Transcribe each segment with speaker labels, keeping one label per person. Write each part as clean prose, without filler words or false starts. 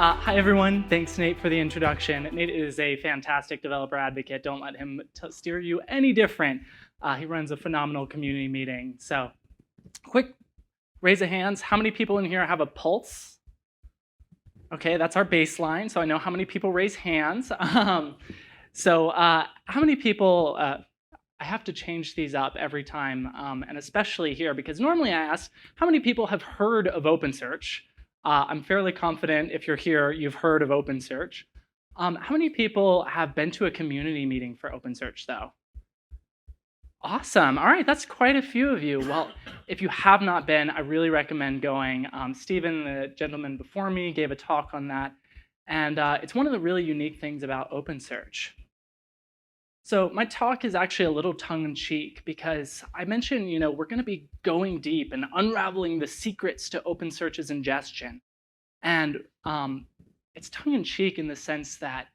Speaker 1: Hi, everyone. Thanks, Nate, for the introduction. Nate is a fantastic developer advocate. Don't let him steer you any different. He runs a phenomenal community meeting. So, quick raise of hands. How many people in here have a pulse? Okay, that's our baseline. So I know how many people raise hands. How many people, I have to change these up every time, and especially here, because normally I ask, how many people have heard of OpenSearch? I'm fairly confident if you're here, you've heard of OpenSearch. How many people have been to a community meeting for OpenSearch, though? Awesome. All right, that's quite a few of you. Well, if you have not been, I really recommend going. Stephen, the gentleman before me, gave a talk on that. And it's one of the really unique things about OpenSearch. So my talk is actually a little tongue-in-cheek because I mentioned, we're going to be going deep and unraveling the secrets to OpenSearch's ingestion. And it's tongue-in-cheek in the sense that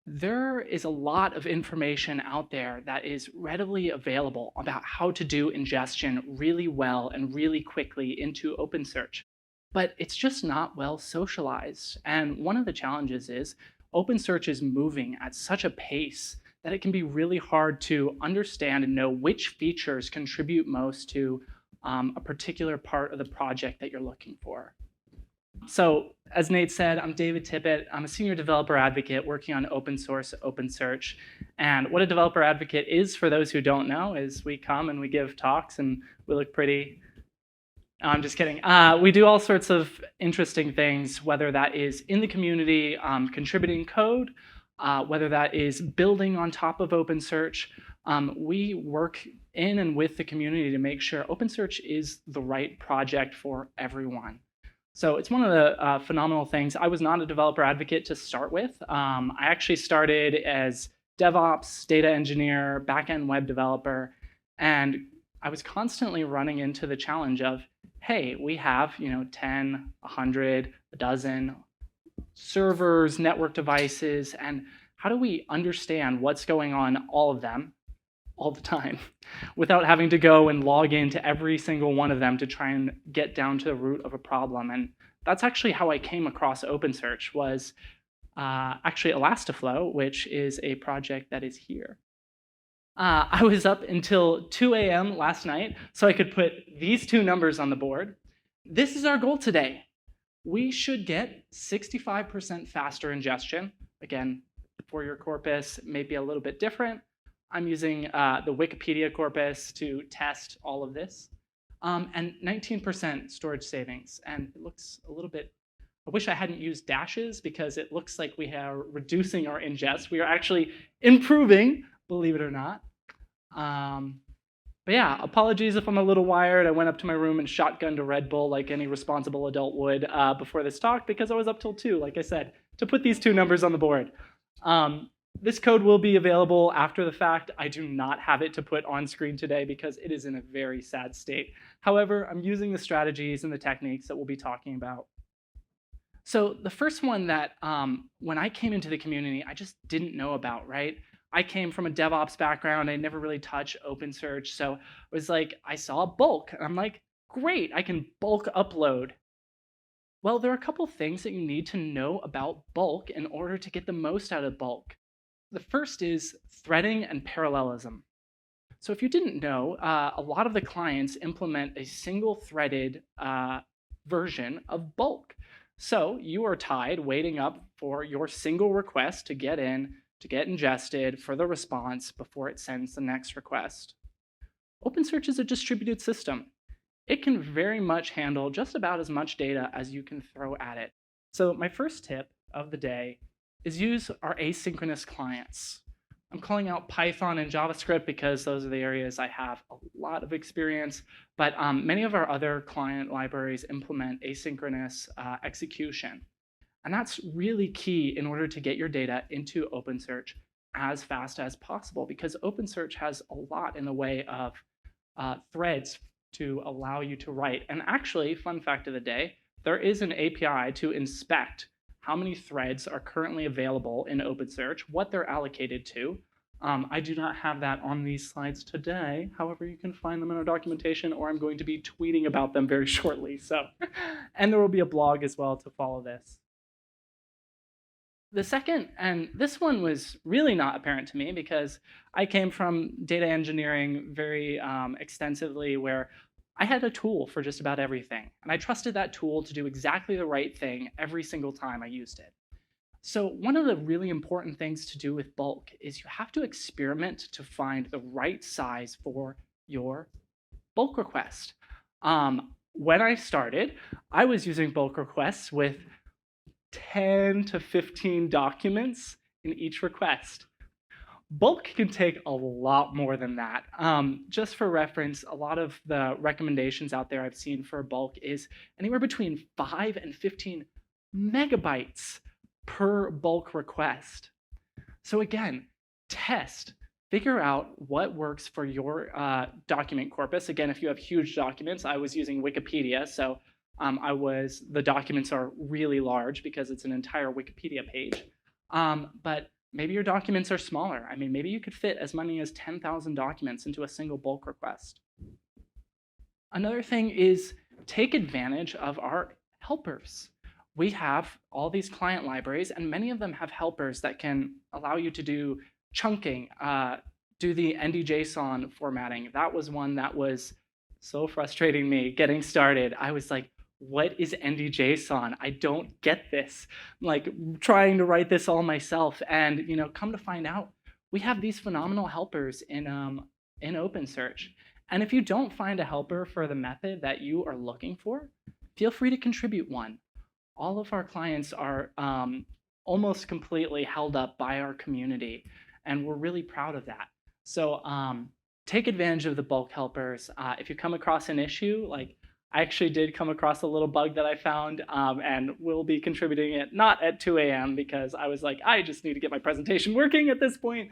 Speaker 1: there is a lot of information out there that is readily available about how to do ingestion really well and really quickly into OpenSearch. But it's just not well socialized. And one of the challenges is OpenSearch is moving at such a pace that it can be really hard to understand and know which features contribute most to a particular part of the project that you're looking for. So as Nate said, I'm David Tippett. I'm a senior developer advocate working on open source OpenSearch. And what a developer advocate is, for those who don't know, is we come and we give talks and we look pretty. I'm just kidding. We do all sorts of interesting things, whether that is in the community, contributing code, whether that is building on top of OpenSearch. We work in and with the community to make sure OpenSearch is the right project for everyone. So it's one of the phenomenal things. I was not a developer advocate to start with. I actually started as DevOps, data engineer, backend web developer, and I was constantly running into the challenge of, hey, we have 10, 100, a dozen servers, network devices, and how do we understand what's going on all of them all the time without having to go and log into every single one of them to try and get down to the root of a problem? And that's actually how I came across OpenSearch, was actually Elastaflow, which is a project that is here. I was up until 2 a.m. last night so I could put these two numbers on the board. This is our goal today. We should get 65% faster ingestion. Again, for your corpus, it may be a little bit different. I'm using the Wikipedia corpus to test all of this. And 19% storage savings. And it looks a little bit, I wish I hadn't used dashes because it looks like we are reducing our ingest. We are actually improving, believe it or not. But yeah, apologies if I'm a little wired. I went up to my room and shotgunned a Red Bull like any responsible adult would before this talk, because I was up till 2, like I said, to put these two numbers on the board. This code will be available after the fact. I do not have it to put on screen today because it is in a very sad state. However, I'm using the strategies and the techniques that we'll be talking about. So the first one that when I came into the community, I just didn't know about, right? I came from a DevOps background. I never really touched OpenSearch. So it was like, I saw bulk. And I'm like, great, I can bulk upload. Well, there are a couple things that you need to know about bulk in order to get the most out of bulk. The first is threading and parallelism. So if you didn't know, a lot of the clients implement a single-threaded version of bulk. So you are tied waiting up for your single request to get in, to get ingested for the response before it sends the next request. OpenSearch is a distributed system. It can very much handle just about as much data as you can throw at it. So my first tip of the day is use our asynchronous clients. I'm calling out Python and JavaScript because those are the areas I have a lot of experience, but many of our other client libraries implement asynchronous execution. And that's really key in order to get your data into OpenSearch as fast as possible, because OpenSearch has a lot in the way of threads to allow you to write. And actually, fun fact of the day, there is an API to inspect how many threads are currently available in OpenSearch, what they're allocated to. I do not have that on these slides today. However, you can find them in our documentation, or I'm going to be tweeting about them very shortly. So, and there will be a blog as well to follow this. The second, and this one was really not apparent to me because I came from data engineering very extensively, where I had a tool for just about everything. And I trusted that tool to do exactly the right thing every single time I used it. So one of the really important things to do with bulk is you have to experiment to find the right size for your bulk request. When I started, I was using bulk requests with 10 to 15 documents in each request. Bulk can take a lot more than that. Just for reference, a lot of the recommendations out there I've seen for bulk is anywhere between 5 and 15 megabytes per bulk request. So again, test, figure out what works for your document corpus. Again, if you have huge documents, I was using Wikipedia, so the documents are really large because it's an entire Wikipedia page. But maybe your documents are smaller. I mean, maybe you could fit as many as 10,000 documents into a single bulk request. Another thing is take advantage of our helpers. We have all these client libraries, and many of them have helpers that can allow you to do chunking, do the NDJSON formatting. That was one that was so frustrating me getting started. I was like, what is NDJSON? I don't get this. I'm like trying to write this all myself, and come to find out, we have these phenomenal helpers in OpenSearch. And if you don't find a helper for the method that you are looking for, feel free to contribute one. All of our clients are almost completely held up by our community, and we're really proud of that. So take advantage of the bulk helpers. If you come across an issue, like I actually did come across a little bug that I found, and will be contributing it not at 2 a.m. because I was like, I just need to get my presentation working at this point.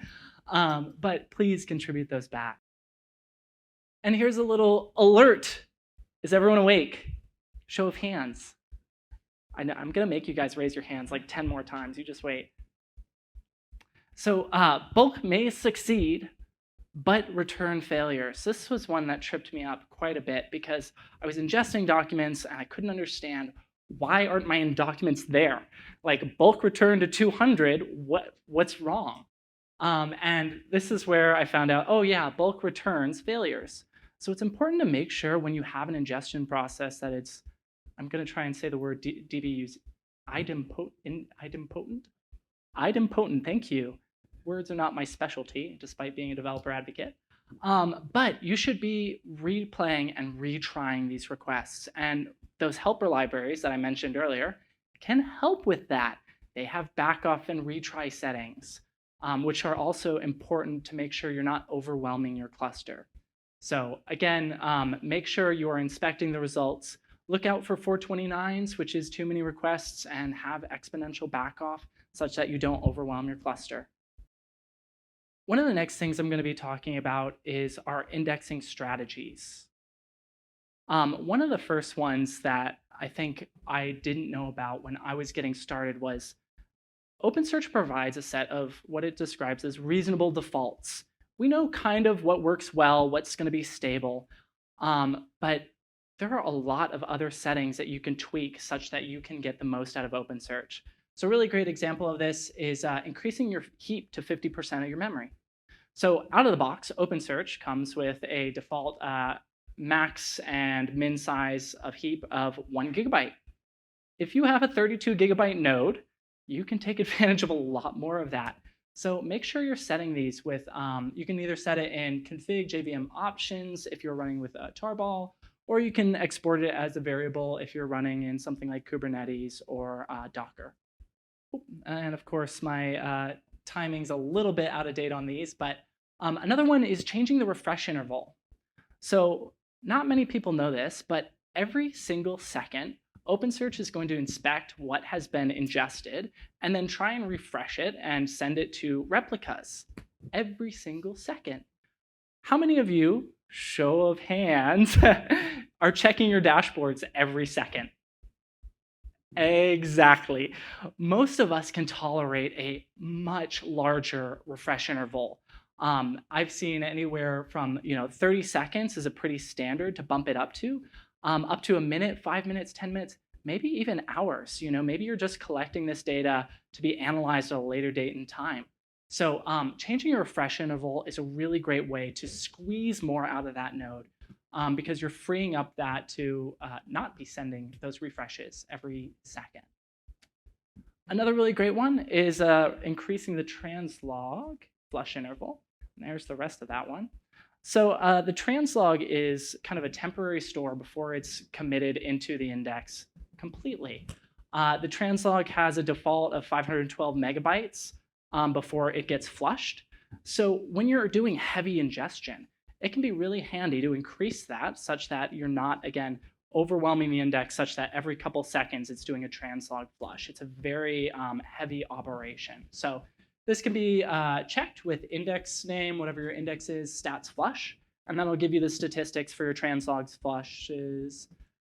Speaker 1: But please contribute those back. And here's a little alert. Is everyone awake? Show of hands. I'm going to make you guys raise your hands like 10 more times. You just wait. So bulk may succeed, but return failures. This was one that tripped me up quite a bit because I was ingesting documents and I couldn't understand, why aren't my documents there? Like bulk return to 200, what's wrong? And this is where I found out, oh yeah, bulk returns failures. So it's important to make sure when you have an ingestion process that it's, I'm going to try and say the word DBUs, idempotent. Idempotent, thank you. Words are not my specialty, despite being a developer advocate. But you should be replaying and retrying these requests. And those helper libraries that I mentioned earlier can help with that. They have backoff and retry settings, which are also important to make sure you're not overwhelming your cluster. So again, make sure you are inspecting the results. Look out for 429s, which is too many requests, and have exponential backoff such that you don't overwhelm your cluster. One of the next things I'm going to be talking about is our indexing strategies. One of the first ones that I think I didn't know about when I was getting started was OpenSearch provides a set of what it describes as reasonable defaults. We know kind of what works well, what's going to be stable, but there are a lot of other settings that you can tweak such that you can get the most out of OpenSearch. So a really great example of this is increasing your heap to 50% of your memory. So out of the box, OpenSearch comes with a default max and min size of heap of 1 gigabyte. If you have a 32 gigabyte node, you can take advantage of a lot more of that. So make sure you're setting these with, you can either set it in config JVM options if you're running with Tarball, or you can export it as a variable if you're running in something like Kubernetes or Docker. And of course, my timing's a little bit out of date on these, but another one is changing the refresh interval. So not many people know this, but every single second, OpenSearch is going to inspect what has been ingested and then try and refresh it and send it to replicas every single second. How many of you, show of hands, are checking your dashboards every second? Exactly. Most of us can tolerate a much larger refresh interval. I've seen anywhere from 30 seconds is a pretty standard to bump it up to a minute, 5 minutes, 10 minutes. maybe even hours. Maybe you're just collecting this data to be analyzed at a later date and time. So changing your refresh interval is a really great way to squeeze more out of that node because you're freeing up that to not be sending those refreshes every second. Another really great one is increasing the translog flush interval. And there's the rest of that one. So the translog is kind of a temporary store before it's committed into the index completely. The translog has a default of 512 megabytes before it gets flushed. So when you're doing heavy ingestion, it can be really handy to increase that such that you're not, again, overwhelming the index such that every couple seconds it's doing a translog flush. It's a very heavy operation. So this can be checked with index name, whatever your index is, stats flush, and that'll give you the statistics for your translogs flushes.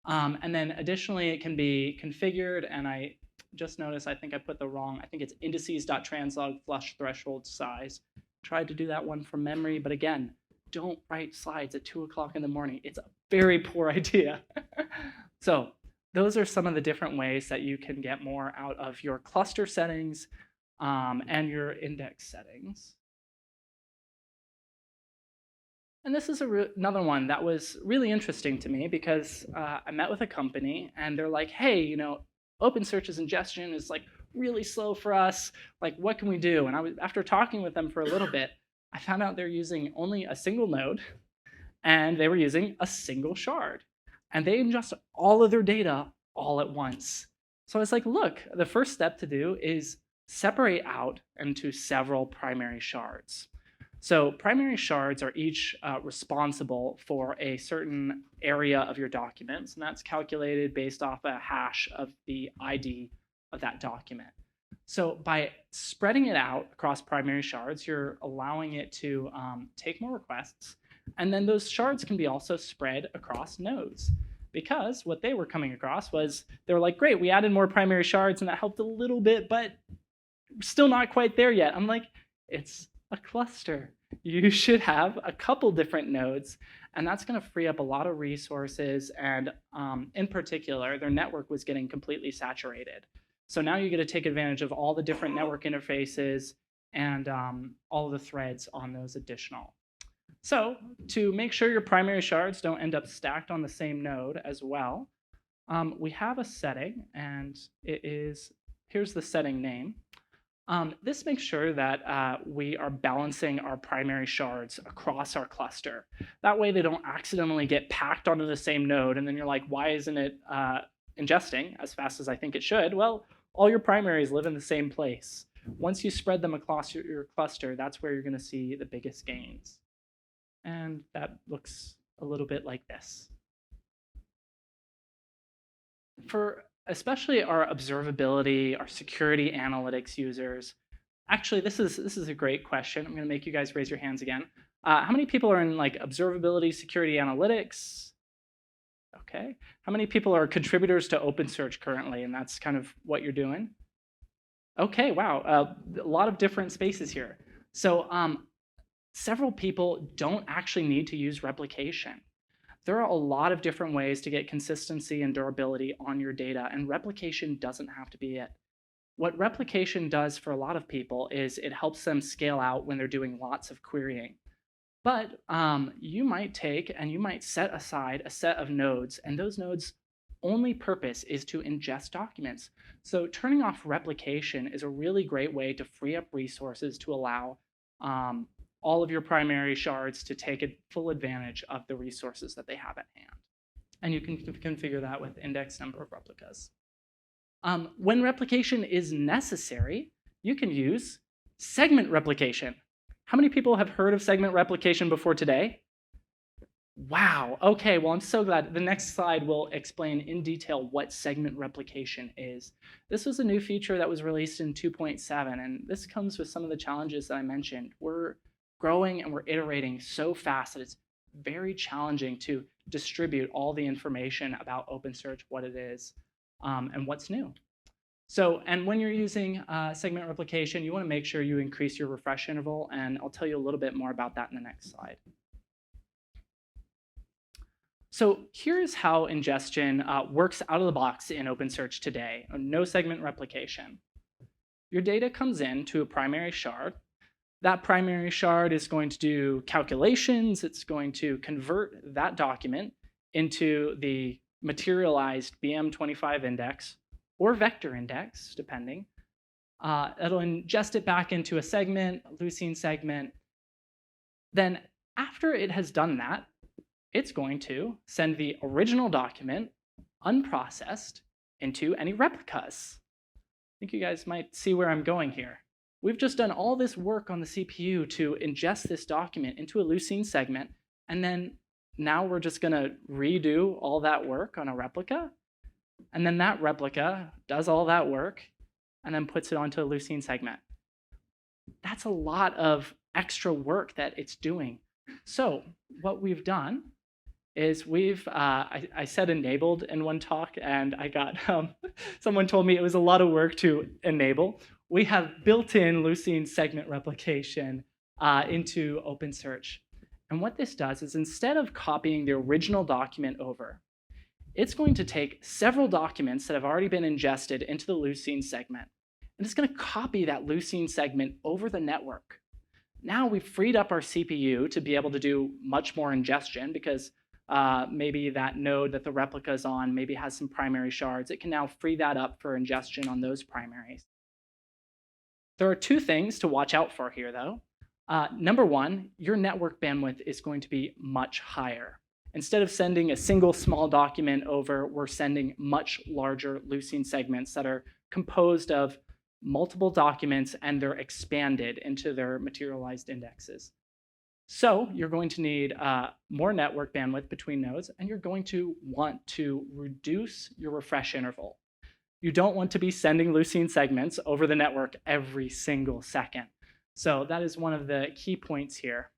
Speaker 1: And then additionally, it can be configured, and I just noticed I think I put the wrong, I think it's indices.translog flush threshold size. Tried to do that one from memory, but again, don't write slides at 2 o'clock in the morning. It's a very poor idea. So those are some of the different ways that you can get more out of your cluster settings and your index settings. And this is another one that was really interesting to me because I met with a company and they're like, hey, OpenSearch's ingestion is like really slow for us. Like, what can we do? And after talking with them for a little bit, I found out they're using only a single node and they were using a single shard. And they ingest all of their data all at once. So I was like, look, the first step to do is separate out into several primary shards. So primary shards are each responsible for a certain area of your documents, and that's calculated based off a hash of the ID of that document. So by spreading it out across primary shards, you're allowing it to take more requests, and then those shards can be also spread across nodes. Because what they were coming across was, they were like, great, we added more primary shards, and that helped a little bit, but still not quite there yet. I'm like, it's a cluster. You should have a couple different nodes, and that's going to free up a lot of resources. And in particular, their network was getting completely saturated. So now you get to take advantage of all the different network interfaces and all of the threads on those additional. So to make sure your primary shards don't end up stacked on the same node as well, we have a setting, and it is, here's the setting name. This makes sure that we are balancing our primary shards across our cluster. That way they don't accidentally get packed onto the same node, and then you're like, why isn't it ingesting as fast as I think it should? Well, all your primaries live in the same place. Once you spread them across your cluster, that's where you're going to see the biggest gains. And that looks a little bit like this. For especially our observability, our security analytics users, actually, this is a great question. I'm going to make you guys raise your hands again. How many people are in like observability, security analytics? Okay. How many people are contributors to OpenSearch currently, and that's kind of what you're doing? Okay, wow, a lot of different spaces here. So several people don't actually need to use replication. There are a lot of different ways to get consistency and durability on your data, and replication doesn't have to be it. What replication does for a lot of people is it helps them scale out when they're doing lots of querying. But you might take and you might set aside a set of nodes, and those nodes' only purpose is to ingest documents. So turning off replication is a really great way to free up resources to allow all of your primary shards to take full advantage of the resources that they have at hand. And you can configure that with index number of replicas. When replication is necessary, you can use segment replication. How many people have heard of segment replication before today? Wow, okay, well, I'm so glad. The next slide will explain in detail what segment replication is. This was a new feature that was released in 2.7, and this comes with some of the challenges that I mentioned. We're growing and we're iterating so fast that it's very challenging to distribute all the information about OpenSearch, what it is, and what's new. So, and when you're using segment replication, you want to make sure you increase your refresh interval, and I'll tell you a little bit more about that in the next slide. So here's how ingestion works out of the box in OpenSearch today. No segment replication. Your data comes in to a primary shard. That primary shard is going to do calculations. It's going to convert that document into the materialized BM25 index or vector index, depending. It'll ingest it back into a segment, a Leucine segment. Then after it has done that, it's going to send the original document unprocessed into any replicas. I think you guys might see where I'm going here. We've just done all this work on the CPU to ingest this document into a Leucine segment, and then now we're just going to redo all that work on a replica, and then that replica does all that work and then puts it onto a Leucine segment. That's a lot of extra work that it's doing. So what we've done is I said enabled in one talk, and I got someone told me it was a lot of work to enable. We have built-in Leucine segment replication into OpenSearch. And what this does is instead of copying the original document over, it's going to take several documents that have already been ingested into the Leucine segment, and it's going to copy that Leucine segment over the network. Now we've freed up our CPU to be able to do much more ingestion because maybe that node that the replica is on maybe has some primary shards. It can now free that up for ingestion on those primaries. There are two things to watch out for here, though. Number one, your network bandwidth is going to be much higher. Instead of sending a single small document over, we're sending much larger Leucine segments that are composed of multiple documents, and they're expanded into their materialized indexes. So you're going to need more network bandwidth between nodes, and you're going to want to reduce your refresh interval. You don't want to be sending Leucine segments over the network every single second. So that is one of the key points here.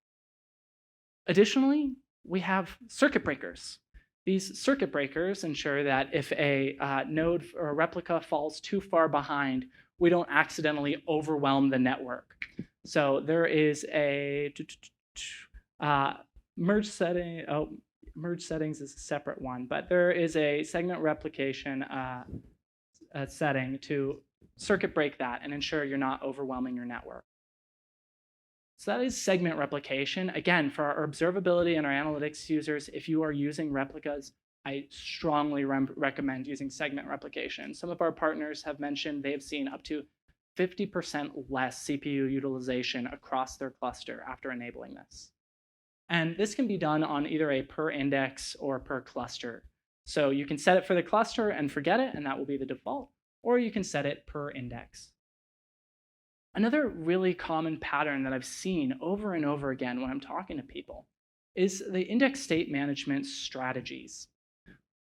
Speaker 1: Additionally, we have circuit breakers. These circuit breakers ensure that if a node or a replica falls too far behind, we don't accidentally overwhelm the network. So there is a merge setting. Oh, merge settings is a separate one, but there is a segment replication setting to circuit break that and ensure you're not overwhelming your network. So that is segment replication. Again, for our observability and our analytics users, if you are using replicas, I strongly recommend using segment replication. Some of our partners have mentioned they have seen up to 50% less CPU utilization across their cluster after enabling this. And this can be done on either a per index or per cluster. So you can set it for the cluster and forget it, and that will be the default, or you can set it per index. Another really common pattern that I've seen over and over again when I'm talking to people is the index state management strategies.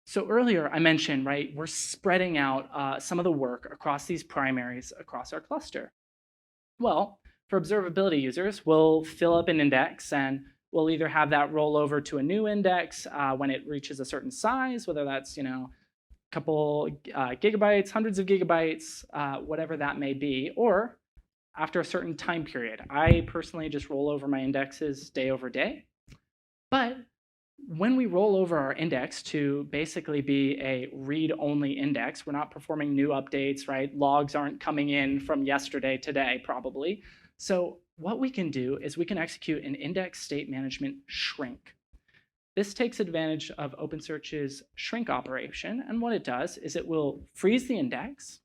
Speaker 1: So earlier I mentioned, right, we're spreading out some of the work across these primaries across our cluster. Well, for observability users, we'll fill up an index and we'll either have that roll over to a new index when it reaches a certain size, whether that's, a couple gigabytes, hundreds of gigabytes, whatever that may be, or after a certain time period. I personally just roll over my indexes day over day. But when we roll over our index to basically be a read-only index, we're not performing new updates, right? Logs aren't coming in from yesterday, today, probably. So what we can do is we can execute an index state management shrink. This takes advantage of OpenSearch's shrink operation, and what it does is it will freeze the index,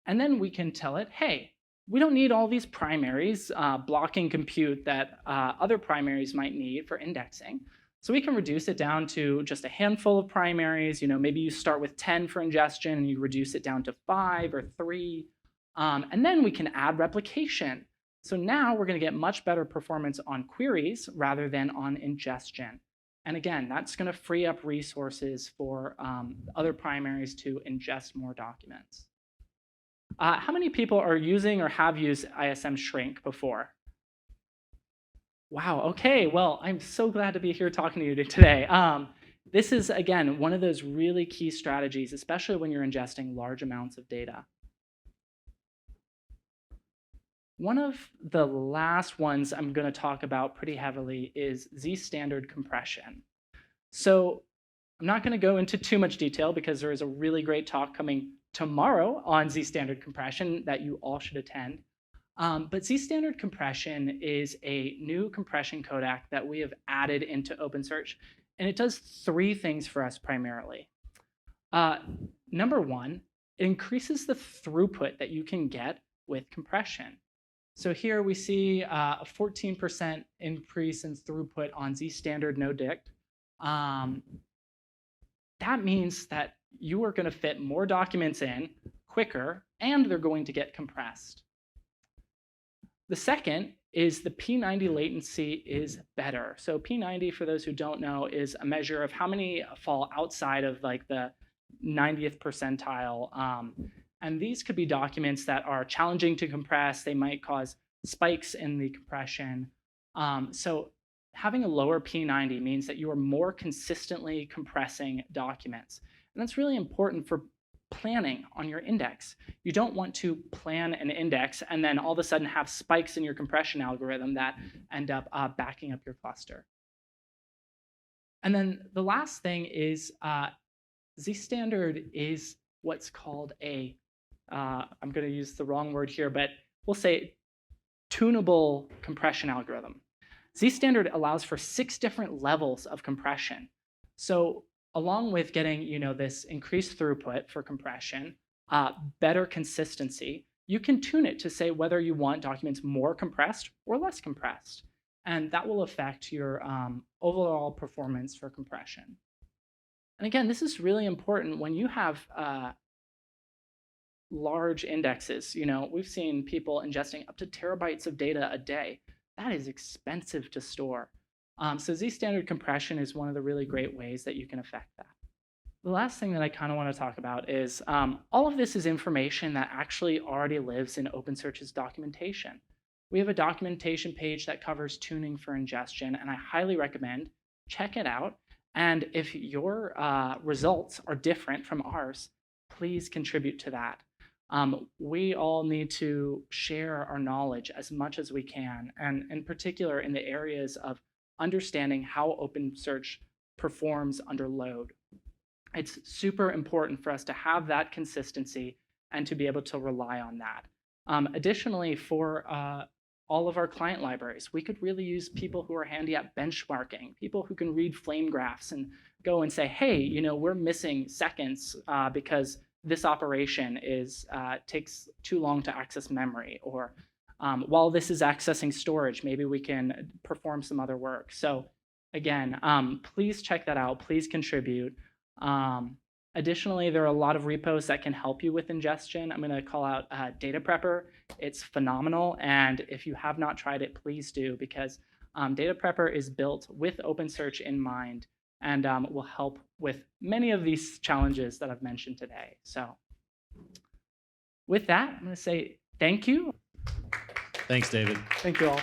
Speaker 1: and then we can tell it, hey, we don't need all these primaries blocking compute that other primaries might need for indexing. So we can reduce it down to just a handful of primaries. Maybe you start with 10 for ingestion and you reduce it down to 5 or 3. And then we can add replication. So now we're going to get much better performance on queries rather than on ingestion. And again, that's going to free up resources for other primaries to ingest more documents. How many people are using or have used ISM shrink before? Wow, okay, well, I'm so glad to be here talking to you today. This is, again, one of those really key strategies, especially when you're ingesting large amounts of data. One of the last ones I'm going to talk about pretty heavily is Z-standard compression. So I'm not going to go into too much detail because there is a really great talk coming tomorrow on Z-standard compression that you all should attend. But Z-standard compression is a new compression codec that we have added into OpenSearch, and it does 3 things for us primarily. Number 1, it increases the throughput that you can get with compression. So here we see a 14% increase in throughput on Z-standard no-dict. That means that you are going to fit more documents in quicker, and they're going to get compressed. The second is the P90 latency is better. So P90, for those who don't know, is a measure of how many fall outside of like the 90th percentile. And these could be documents that are challenging to compress. They might cause spikes in the compression. So having a lower P90 means that you are more consistently compressing documents. And that's really important for planning on your index. You don't want to plan an index and then all of a sudden have spikes in your compression algorithm that end up backing up your cluster. And then the last thing is Z-standard is what's called a, I'm going to use the wrong word here, but we'll say tunable compression algorithm. Z-standard allows for 6 different levels of compression. So along with getting this increased throughput for compression, better consistency, you can tune it to say whether you want documents more compressed or less compressed. And that will affect your overall performance for compression. And again, this is really important when you have large indexes. We've seen people ingesting up to terabytes of data a day. That is expensive to store. So Z-standard compression is one of the really great ways that you can affect that. The last thing that I kind of want to talk about is all of this is information that actually already lives in OpenSearch's documentation. We have a documentation page that covers tuning for ingestion, and I highly recommend check it out. And if your results are different from ours, please contribute to that. We all need to share our knowledge as much as we can, and in particular in the areas of understanding how OpenSearch performs under load. It's super important for us to have that consistency and to be able to rely on that. Additionally, for all of our client libraries, we could really use people who are handy at benchmarking, people who can read flame graphs and go and say, hey, we're missing seconds because this operation takes too long to access memory, or while this is accessing storage, maybe we can perform some other work. So again, please check that out. Please contribute. Additionally, there are a lot of repos that can help you with ingestion. I'm going to call out Data Prepper. It's phenomenal. And if you have not tried it, please do, because Data Prepper is built with OpenSearch in mind and will help with many of these challenges that I've mentioned today. So with that, I'm going to say thank you.
Speaker 2: Thanks, David.
Speaker 1: Thank you all.